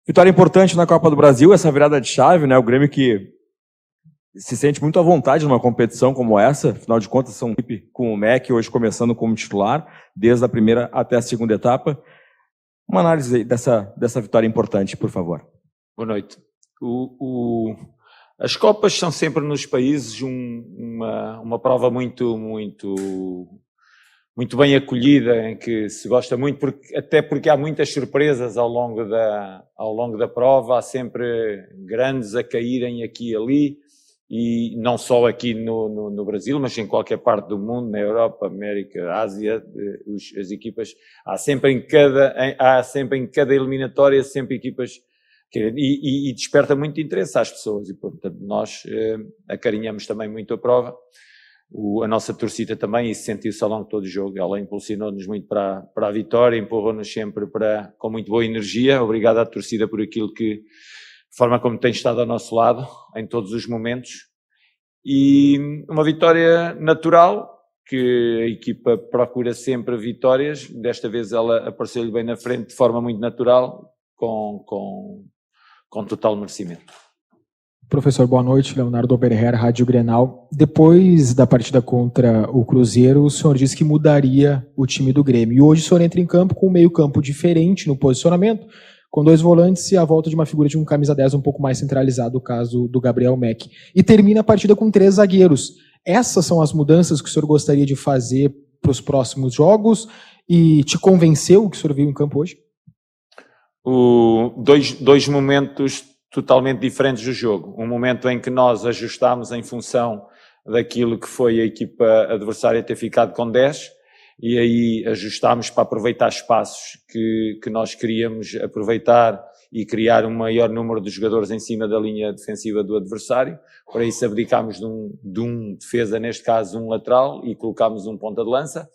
Vitória importante na Copa do Brasil, essa virada de chave, né? O Grêmio que se sente muito à vontade numa competição como essa, afinal de contas são equipe com o MEC hoje começando como titular, desde a primeira até a segunda etapa. Uma análise dessa vitória importante, por favor. Boa noite. As Copas são sempre nos países uma prova muito bem acolhida, em que se gosta muito, até porque há muitas surpresas ao longo da prova, há sempre grandes a caírem aqui e ali, e não só aqui no Brasil, mas em qualquer parte do mundo, na Europa, América, Ásia, as equipas, há sempre em cada eliminatória, sempre equipas, e desperta muito interesse às pessoas, e portanto nós acarinhamos também muito a prova. A nossa torcida também, e sentiu-se ao longo de todo o jogo, ela impulsionou-nos muito para a vitória, empurrou-nos sempre com muito boa energia. Obrigado à torcida por aquilo que, de forma como tem estado ao nosso lado, em todos os momentos. E uma vitória natural, que a equipa procura sempre vitórias, desta vez ela apareceu-lhe bem na frente, de forma muito natural, com total merecimento. Professor, boa noite. Leonardo Oberher, Rádio Grenal. Depois da partida contra o Cruzeiro, o senhor disse que mudaria o time do Grêmio. E hoje o senhor entra em campo com um meio-campo diferente no posicionamento, com 2 volantes e a volta de uma figura de um camisa 10 um pouco mais centralizado, o caso do Gabriel Meck. E termina a partida com 3 zagueiros. Essas são as mudanças que o senhor gostaria de fazer para os próximos jogos? E te convenceu o que o senhor viu em campo hoje? Dois momentos totalmente diferentes do jogo. Um momento em que nós ajustámos em função daquilo que foi a equipa adversária ter ficado com 10, e aí ajustámos para aproveitar espaços que nós queríamos aproveitar e criar um maior número de jogadores em cima da linha defensiva do adversário. Para isso abdicámos de um defesa, neste caso um lateral, e colocámos um ponta de lança.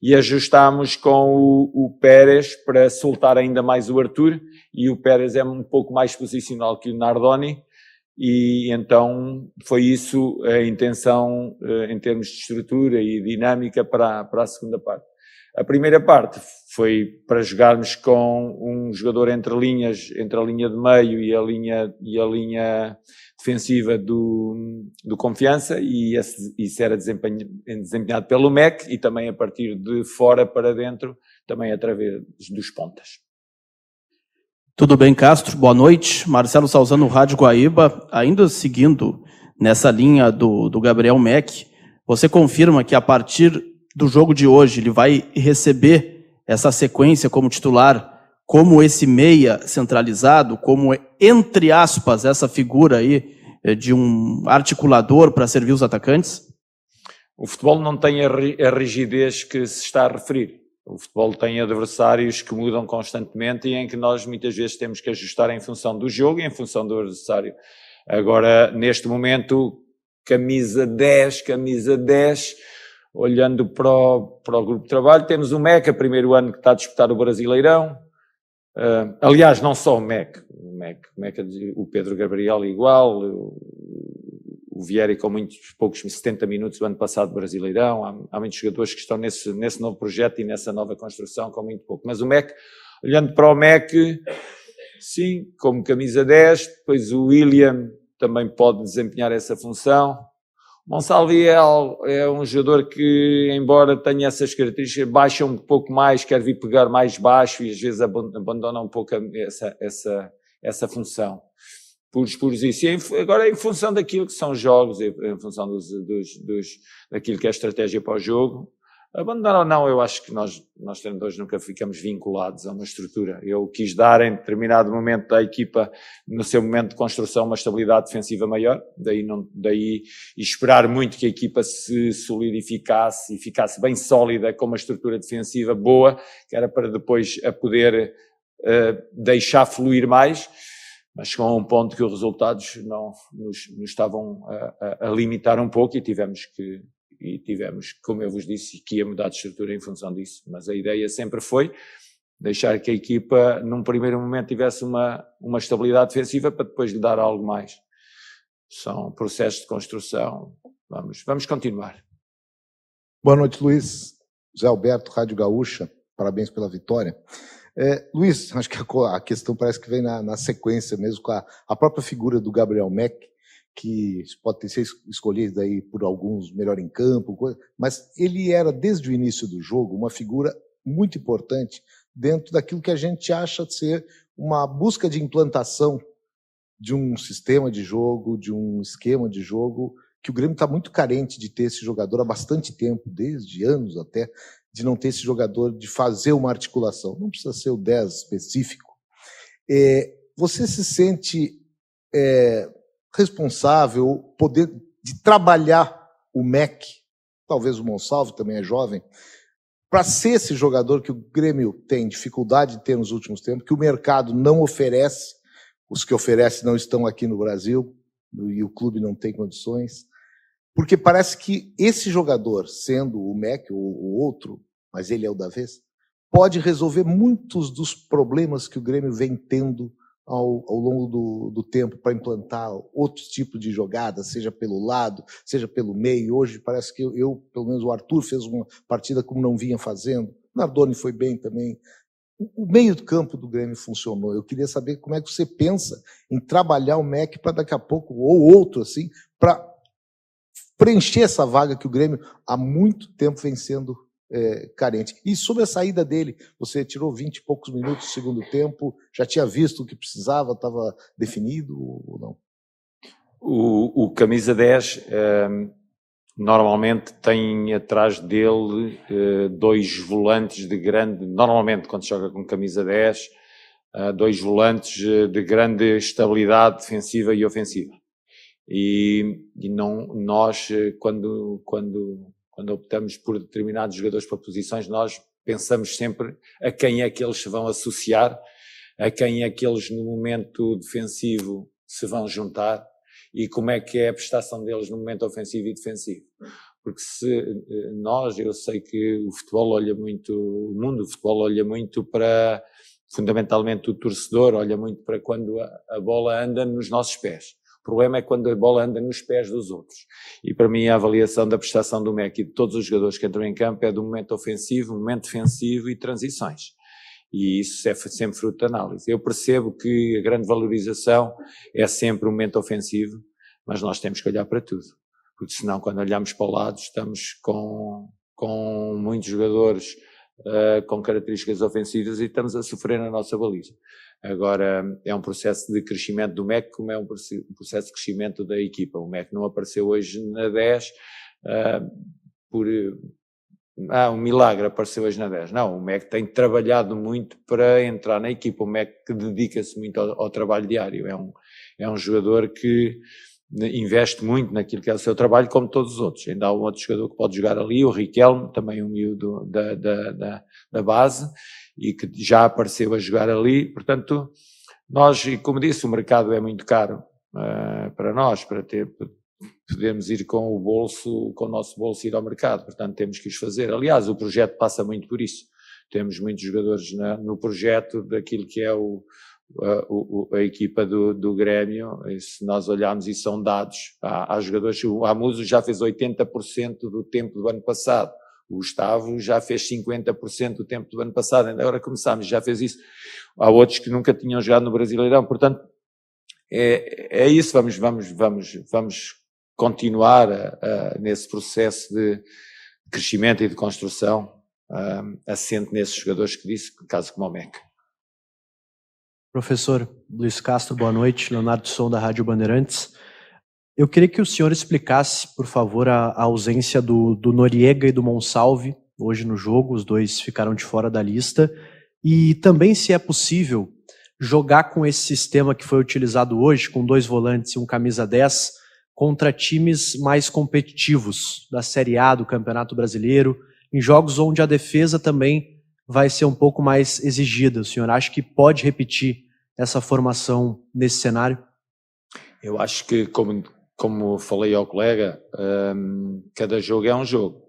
E ajustámos com o Pérez para soltar ainda mais o Arthur, e o Pérez é um pouco mais posicional que o Nardoni, e então foi isso a intenção em termos de estrutura e dinâmica para a segunda parte. A primeira parte foi para jogarmos com um jogador entre a linha de meio e a linha defensiva do Confiança, e isso era desempenhado pelo MEC, e também a partir de fora para dentro, também através dos pontas. Tudo bem, Castro? Boa noite. Marcelo Salzano, Rádio Guaíba. Ainda seguindo nessa linha do Gabriel Meck, você confirma que a partir do jogo de hoje ele vai receber essa sequência como titular, como esse meia centralizado, como, entre aspas, essa figura aí de um articulador para servir os atacantes? O futebol não tem a rigidez que se está a referir. O futebol tem adversários que mudam constantemente e em que nós muitas vezes temos que ajustar em função do jogo e em função do adversário. Agora, neste momento, camisa 10, olhando para o grupo de trabalho, temos o MEC, primeiro ano que está a disputar o Brasileirão. Aliás, não só o MEC, o Pedro Gabriel igual, o Vieira com poucos 70 minutos do ano passado do Brasileirão. Há muitos jogadores que estão nesse novo projeto e nessa nova construção com muito pouco. Mas o MEC, olhando para o MEC, sim, como camisa 10, depois o William também pode desempenhar essa função. Monsalviel é um jogador que, embora tenha essas características, baixa um pouco mais, quer vir pegar mais baixo e às vezes abandona um pouco essa função. Puros isso. E agora, em função daquilo que são jogos, em função daquilo que é a estratégia para o jogo, abandonar ou não, eu acho que nós treinadores nunca ficamos vinculados a uma estrutura. Eu quis dar em determinado momento à equipa, no seu momento de construção, uma estabilidade defensiva maior, daí esperar muito que a equipa se solidificasse e ficasse bem sólida com uma estrutura defensiva boa, que era para depois a poder deixar fluir mais. Mas chegou a um ponto que os resultados nos estavam a limitar um pouco e tivemos, como eu vos disse, que ia mudar de estrutura em função disso. Mas a ideia sempre foi deixar que a equipa, num primeiro momento, tivesse uma estabilidade defensiva para depois lhe dar algo mais. São processos de construção. Vamos continuar. Boa noite, Luiz. José Alberto, Rádio Gaúcha. Parabéns pela vitória. Luiz, acho que a questão parece que vem na sequência mesmo, com a própria figura do Gabriel Mack, que pode ser escolhido aí por alguns melhor em campo, mas ele era, desde o início do jogo, uma figura muito importante dentro daquilo que a gente acha ser uma busca de implantação de um sistema de jogo, de um esquema de jogo, que o Grêmio está muito carente de ter esse jogador há bastante tempo, desde anos até, de não ter esse jogador, de fazer uma articulação. Não precisa ser o 10 específico. Você se sente responsável, poder de trabalhar o Mack, talvez o Monsalvo também é jovem, para ser esse jogador que o Grêmio tem dificuldade de ter nos últimos tempos, que o mercado não oferece, os que oferecem não estão aqui no Brasil, e o clube não tem condições, porque parece que esse jogador, sendo o Mack ou o outro, mas ele é o da vez, pode resolver muitos dos problemas que o Grêmio vem tendo ao longo do tempo para implantar outros tipos de jogadas, seja pelo lado, seja pelo meio. Hoje parece que pelo menos o Arthur fez uma partida como não vinha fazendo, o Nardoni foi bem também. O meio do campo do Grêmio funcionou. Eu queria saber como é que você pensa em trabalhar o Mack para daqui a pouco, ou outro assim, para preencher essa vaga que o Grêmio há muito tempo vem sendo carente. E sobre a saída dele, você tirou 20 e poucos minutos do segundo tempo, já tinha visto o que precisava, estava definido ou não? O camisa 10 normalmente tem atrás dele dois volantes de grande, normalmente quando joga com camisa 10, dois volantes de grande estabilidade defensiva e ofensiva. E não, nós, quando optamos por determinados jogadores para posições, nós pensamos sempre a quem é que eles se vão associar, a quem é que eles no momento defensivo se vão juntar e como é que é a prestação deles no momento ofensivo e defensivo. Porque eu sei que o futebol olha muito, o mundo do futebol olha muito para, fundamentalmente o torcedor, olha muito para quando a bola anda nos nossos pés. O problema é quando a bola anda nos pés dos outros. E para mim a avaliação da prestação do Mack e de todos os jogadores que entram em campo é do momento ofensivo, momento defensivo e transições. E isso é sempre fruto de análise. Eu percebo que a grande valorização é sempre o momento ofensivo, mas nós temos que olhar para tudo. Porque senão quando olhamos para o lado estamos com muitos jogadores com características ofensivas e estamos a sofrer na nossa baliza. Agora, é um processo de crescimento do Mack, como é um processo de crescimento da equipa. O Mack não apareceu hoje na 10 um milagre, apareceu hoje na 10. Não, o Mack tem trabalhado muito para entrar na equipa. O Mack dedica-se muito ao trabalho diário. É um jogador que investe muito naquilo que é o seu trabalho, como todos os outros. Ainda há um outro jogador que pode jogar ali, o Riquelme, também um miúdo da base, e que já apareceu a jogar ali. Portanto, nós, e como disse, o mercado é muito caro para nós, para podermos ir com o nosso bolso ir ao mercado. Portanto, temos que os fazer. Aliás, o projeto passa muito por isso. Temos muitos jogadores no projeto daquilo que é a equipa do Grêmio. E se nós olharmos, e são dados, há jogadores, o Amuso já fez 80% do tempo do ano passado. O Gustavo já fez 50% do tempo do ano passado, ainda agora começámos, já fez isso. Há outros que nunca tinham jogado no Brasileirão, portanto, é isso, vamos continuar nesse processo de crescimento e de construção, assente nesses jogadores que disse, caso como o Mack. Professor Luiz Castro, boa noite, Leonardo Som da Rádio Bandeirantes. Eu queria que o senhor explicasse, por favor, a ausência do Noriega e do Monsalve hoje no jogo, os dois ficaram de fora da lista, e também se é possível jogar com esse sistema que foi utilizado hoje, com 2 volantes e um camisa 10, contra times mais competitivos da Série A do Campeonato Brasileiro, em jogos onde a defesa também vai ser um pouco mais exigida. O senhor acha que pode repetir essa formação nesse cenário? Eu acho que, como falei ao colega, cada jogo é um jogo.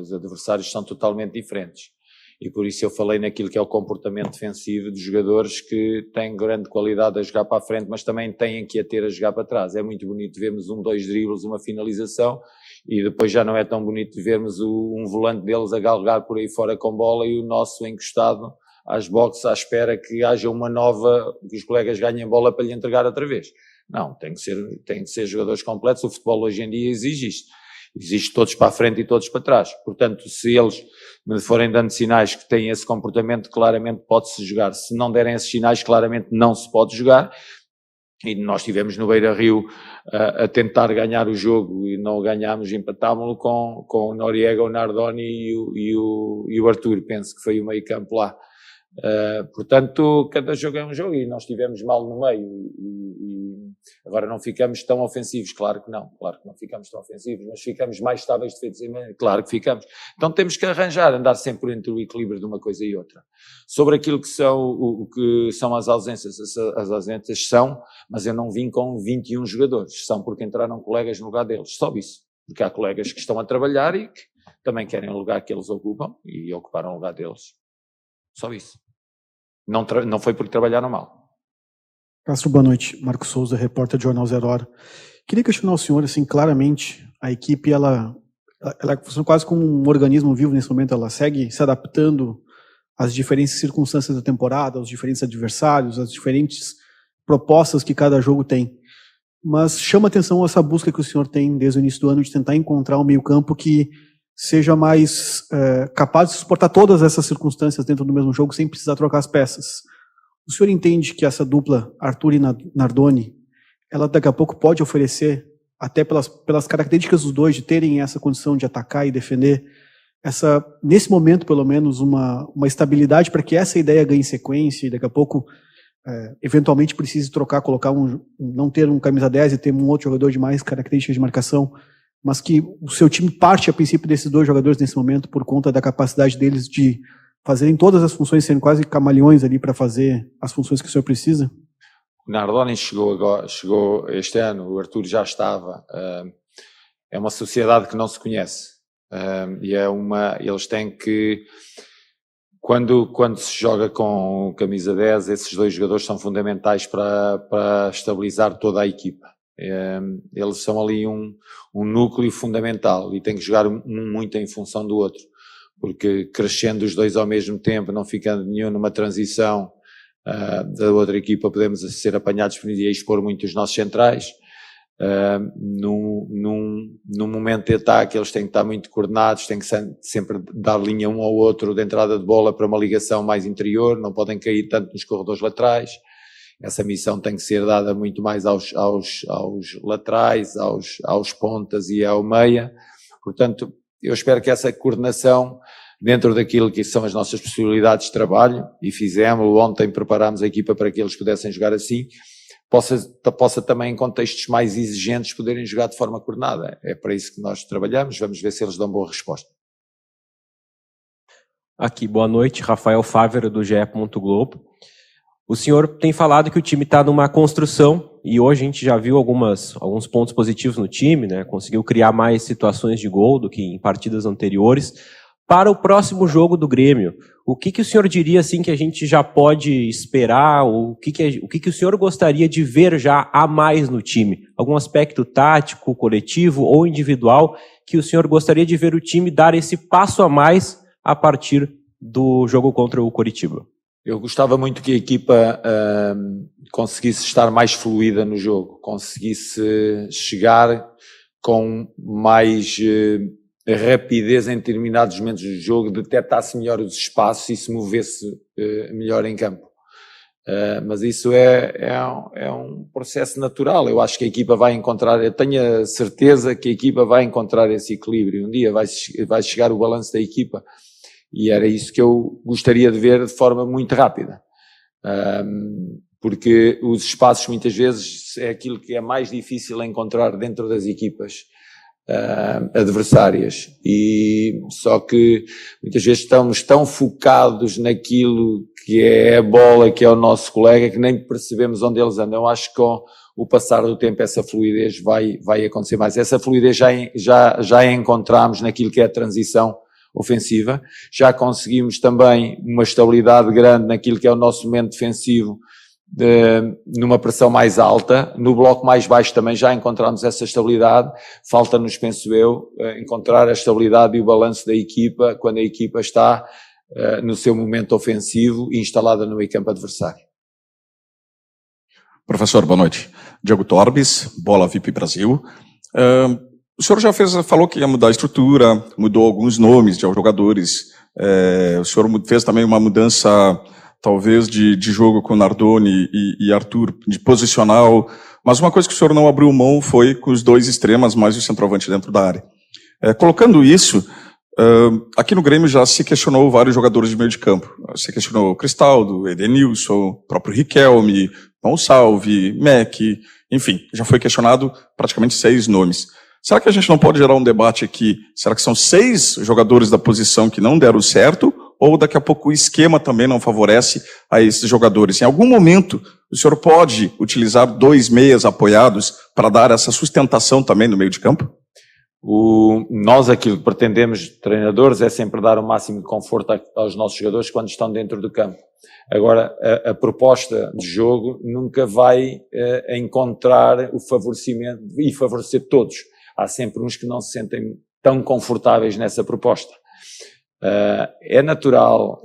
Os adversários são totalmente diferentes. E por isso eu falei naquilo que é o comportamento defensivo dos jogadores que têm grande qualidade a jogar para a frente, mas também têm que a ter a jogar para trás. É muito bonito vermos 2 dribles, uma finalização, e depois já não é tão bonito vermos um volante deles a galgar por aí fora com bola e o nosso encostado às boxes à espera que haja uma nova, que os colegas ganhem bola para lhe entregar outra vez. Não, tem que ser jogadores completos. O futebol hoje em dia exige isto. Exige todos para a frente e todos para trás. Portanto, se eles me forem dando sinais que têm esse comportamento, claramente pode-se jogar. Se não derem esses sinais, claramente não se pode jogar. E nós estivemos no Beira-Rio a tentar ganhar o jogo e não o ganhámos, empatámos-lo com o Noriega, o Nardoni e o Arthur, penso que foi o meio campo lá. Portanto, cada jogo é um jogo e nós estivemos mal no meio e agora não ficamos tão ofensivos, claro que não ficamos tão ofensivos, mas ficamos mais estáveis defensivamente, claro que ficamos. Então temos que andar sempre entre o equilíbrio de uma coisa e outra. Sobre aquilo que são as ausências são, mas eu não vim com 21 jogadores, são porque entraram colegas no lugar deles, só isso, porque há colegas que estão a trabalhar e que também querem o lugar que eles ocupam e ocuparam o lugar deles, só isso. Não foi porque trabalharam mal. Castro, boa noite. Marcos Souza, repórter do Jornal Zero Hora. Queria questionar o senhor, assim, claramente, a equipe, ela funciona quase como um organismo vivo nesse momento, ela segue se adaptando às diferentes circunstâncias da temporada, aos diferentes adversários, às diferentes propostas que cada jogo tem. Mas chama atenção essa busca que o senhor tem desde o início do ano de tentar encontrar um meio-campo que seja mais capaz de suportar todas essas circunstâncias dentro do mesmo jogo sem precisar trocar as peças. O senhor entende que essa dupla Arthur e Nardoni, ela daqui a pouco pode oferecer, até pelas características dos dois, de terem essa condição de atacar e defender, nesse momento pelo menos, uma estabilidade para que essa ideia ganhe sequência e daqui a pouco eventualmente precise trocar, não ter um camisa 10 e ter um outro jogador de mais características de marcação, mas que o seu time parte a princípio desses dois jogadores nesse momento por conta da capacidade deles de fazerem todas as funções, sendo quase camaleões ali para fazer as funções que o senhor precisa? O Nardoni chegou este ano, o Arthur já estava. É uma sociedade que não se conhece e eles têm que, quando se joga com camisa 10, esses dois jogadores são fundamentais para estabilizar toda a equipa. Eles são ali um núcleo fundamental e têm que jogar muito em função do outro, porque crescendo os dois ao mesmo tempo, não ficando nenhum numa transição da outra equipa, podemos ser apanhados e expor muito os nossos centrais. Num momento de ataque eles têm que estar muito coordenados, têm que sempre dar linha um ao outro de entrada de bola para uma ligação mais interior, não podem cair tanto nos corredores laterais. Essa missão tem que ser dada muito mais aos laterais, aos pontas e ao meia. Portanto, eu espero que essa coordenação, dentro daquilo que são as nossas possibilidades de trabalho, e fizemos, ontem preparámos a equipa para que eles pudessem jogar assim, possa também em contextos mais exigentes poderem jogar de forma coordenada. É para isso que nós trabalhamos, vamos ver se eles dão boa resposta. Aqui, boa noite, Rafael Fávero do GE. Globo. O senhor tem falado que o time está numa construção e hoje a gente já viu alguns pontos positivos no time, né? Conseguiu criar mais situações de gol do que em partidas anteriores. Para o próximo jogo do Grêmio, o que o senhor diria assim que a gente já pode esperar? O que o senhor gostaria de ver já a mais no time? Algum aspecto tático, coletivo ou individual que o senhor gostaria de ver o time dar esse passo a mais a partir do jogo contra o Coritiba? Eu gostava muito que a equipa conseguisse estar mais fluida no jogo, conseguisse chegar com mais rapidez em determinados momentos do jogo, detectasse melhor os espaços e se movesse melhor em campo. Mas isso é um processo natural. Eu acho que a equipa vai encontrar, eu tenho a certeza que a equipa vai encontrar esse equilíbrio. Um dia vai chegar o balanço da equipa. E era isso que eu gostaria de ver de forma muito rápida. Porque os espaços muitas vezes é aquilo que é mais difícil encontrar dentro das equipas adversárias. E só que muitas vezes estamos tão focados naquilo que é a bola, que é o nosso colega, que nem percebemos onde eles andam. Eu acho que com o passar do tempo essa fluidez vai acontecer mais. Essa fluidez já encontramos naquilo que é a transição ofensiva, já conseguimos também uma estabilidade grande naquilo que é o nosso momento defensivo, numa pressão mais alta, no bloco mais baixo também já encontramos essa estabilidade, falta-nos, penso eu, encontrar a estabilidade e o balanço da equipa, quando a equipa está no seu momento ofensivo e instalada no meio campo adversário. Professor, boa noite. Diego Torbes, Bola VIP Brasil. O senhor já falou que ia mudar a estrutura, mudou alguns nomes de jogadores. O senhor fez também uma mudança, talvez, de jogo com Nardoni e Arthur, de posicional. Mas uma coisa que o senhor não abriu mão foi com os dois extremas, mais o centroavante dentro da área. Colocando isso, aqui no Grêmio já se questionou vários jogadores de meio de campo. Se questionou o Cristaldo, Edenilson, o próprio Riquelme, Gonçalves, Mac, enfim, já foi questionado praticamente 6 nomes. Será que a gente não pode gerar um debate aqui? Será que são 6 jogadores da posição que não deram certo? Ou daqui a pouco o esquema também não favorece a esses jogadores? Em algum momento, o senhor pode utilizar 2 meias apoiados para dar essa sustentação também no meio de campo? Nós aquilo que pretendemos, treinadores, é sempre dar o máximo de conforto aos nossos jogadores quando estão dentro do campo. Agora, a proposta de jogo nunca vai encontrar o favorecimento e favorecer todos. Há sempre uns que não se sentem tão confortáveis nessa proposta. É natural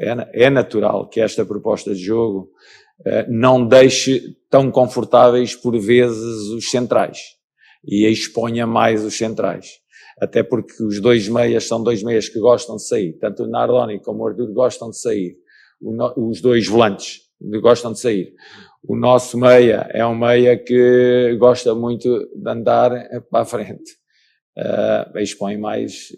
que esta proposta de jogo não deixe tão confortáveis por vezes os centrais e exponha mais os centrais. Até porque os 2 meias são 2 meias que gostam de sair. Tanto o Nardoni como o Arthur gostam de sair. Os 2 volantes gostam de sair. O nosso meia é um meia que gosta muito de andar para a frente. Expõe mais,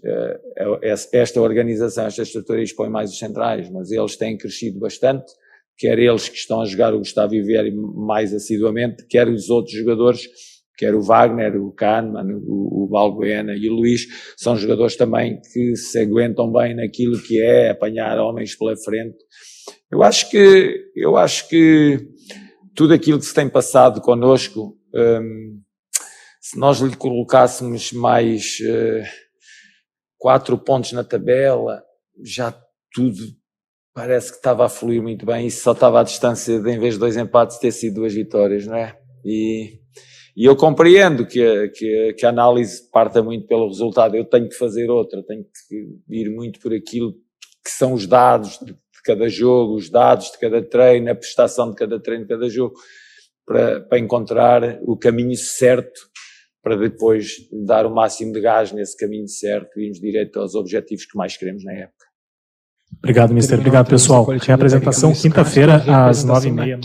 esta organização, esta estrutura expõe mais os centrais, mas eles têm crescido bastante, quer eles que estão a jogar o Gustavo Vivieri mais assiduamente, quer os outros jogadores, quer o Wagner, o Kahneman, o Balbuena e o Luís, são jogadores também que se aguentam bem naquilo que é apanhar homens pela frente. Eu acho que tudo aquilo que se tem passado connosco, se nós lhe colocássemos mais 4 pontos na tabela, já tudo parece que estava a fluir muito bem, e só estava à distância de, em vez de 2 empates, ter sido 2 vitórias, não é? E eu compreendo que a análise parta muito pelo resultado. Eu tenho que fazer outra, tenho que ir muito por aquilo que são os dados de cada jogo, os dados de cada treino, a prestação de cada treino, de cada jogo, para encontrar o caminho certo, para depois dar o máximo de gás nesse caminho certo e irmos direto aos objetivos que mais queremos na época. Obrigado, mister. Obrigado, pessoal. Tem a apresentação quinta-feira às 9h30.